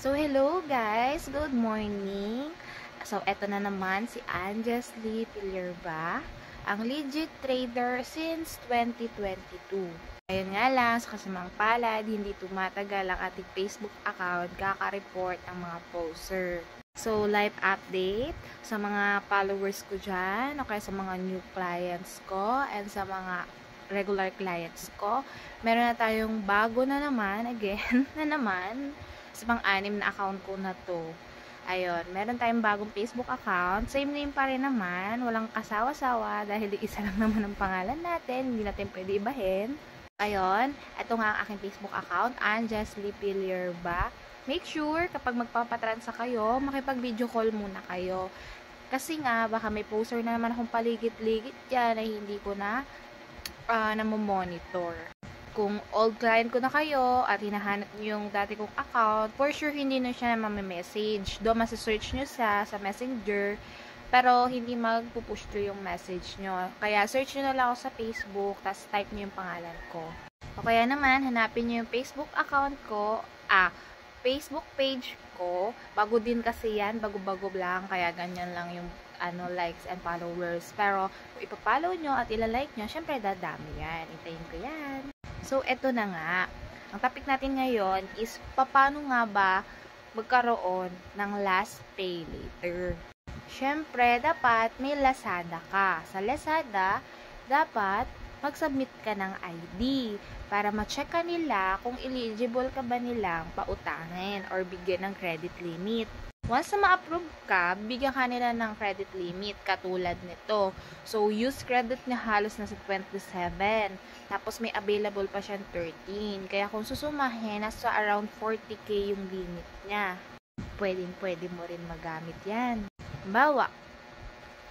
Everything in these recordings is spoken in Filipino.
So, hello guys! Good morning! So, eto na naman si Anjesly Pilierba, ang legit trader since 2022. Ayun nga lang, sa kasamang palad, hindi tumatagal ang ating Facebook account kaka-report ang mga poster. So, live update sa mga followers ko dyan, o kaya sa mga new clients ko, and sa mga regular clients ko. Meron na tayong bago na naman, again, na naman, sa pang-anim na account ko na to. Ayun, meron tayong bagong Facebook account. Same name pa rin naman. Walang kasawa-sawa dahil isa lang naman ang pangalan natin. Hindi natin pwede ibahin. Ayun, ito nga ang aking Facebook account, Anjesly Pilierba. Make sure kapag magpapatransa kayo, makipag-video call muna kayo. Kasi nga, baka may poster na naman akong paligid-ligid dyan na hindi ko na namomonitor. Kung old client ko na kayo at hinahanap nyo yung dati kong account, for sure hindi na siya message. Doon masa-search nyo sa messenger, pero hindi magpupush through yung message nyo. Kaya search nyo na lang ako sa Facebook, tapos type nyo yung pangalan ko. O kaya naman, hanapin nyo yung Facebook account ko, Facebook page ko. Bago din kasi yan, bago-bago lang, kaya ganyan lang yung likes and followers. Pero kung ipapollow nyo at ilalike nyo, syempre dadami yan. Hintayin ko yan. So, eto na nga. Ang topic natin ngayon is, paano nga ba magkaroon ng last pay later? Siyempre, dapat may Lazada ka. Sa Lazada, dapat mag-submit ka ng ID para ma-check ka nila kung eligible ka ba nilang pautangin or bigyan ng credit limit. Once na ma-approve ka, bigyan ka nila ng credit limit katulad nito. So, use credit niya halos na sa 27. Tapos, may available pa siyang 13. Kaya kung susumahin, nasa around 40k yung limit niya. Pwede mo rin magamit yan. Bawa,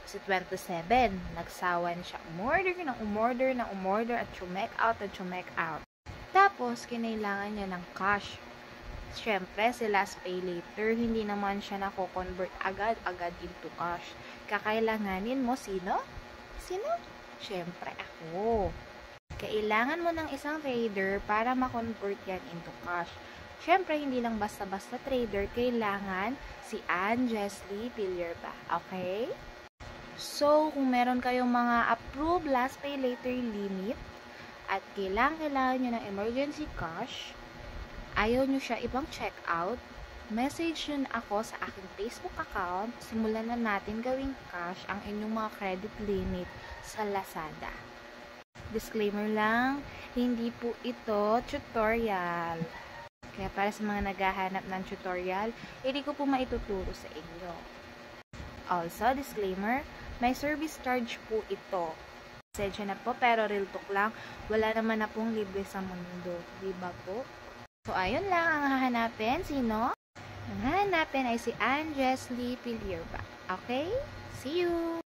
sa 27, nagsawan siya umorder at chumek out. Tapos, kinailangan niya ng cash. Siyempre, si last pay later, hindi naman siya nako-convert agad into cash. Kakailanganin mo, sino? Siyempre, ako. Kailangan mo ng isang trader para ma-convert yan into cash. Siyempre, hindi lang basta-basta trader, kailangan si Anjesly Pilierba. Okay? So, kung meron kayong mga approved last pay later limit at kailangan nyo ng emergency cash, ayaw nyo siya ibang check out, message yun ako sa aking Facebook account, simulan na natin gawing cash ang inyong mga credit limit sa Lazada. Disclaimer lang, hindi po ito tutorial. Kaya para sa mga naghahanap ng tutorial, hindi ko po maituturo sa inyo. Also, disclaimer, may service charge po ito. Pasensya na po, pero real talk lang, wala naman na pong libre sa mundo. Diba po? So, ayun lang ang hahanapin. Sino? Ang hahanapin ay si Anjesly Pilierba. Okay? See you!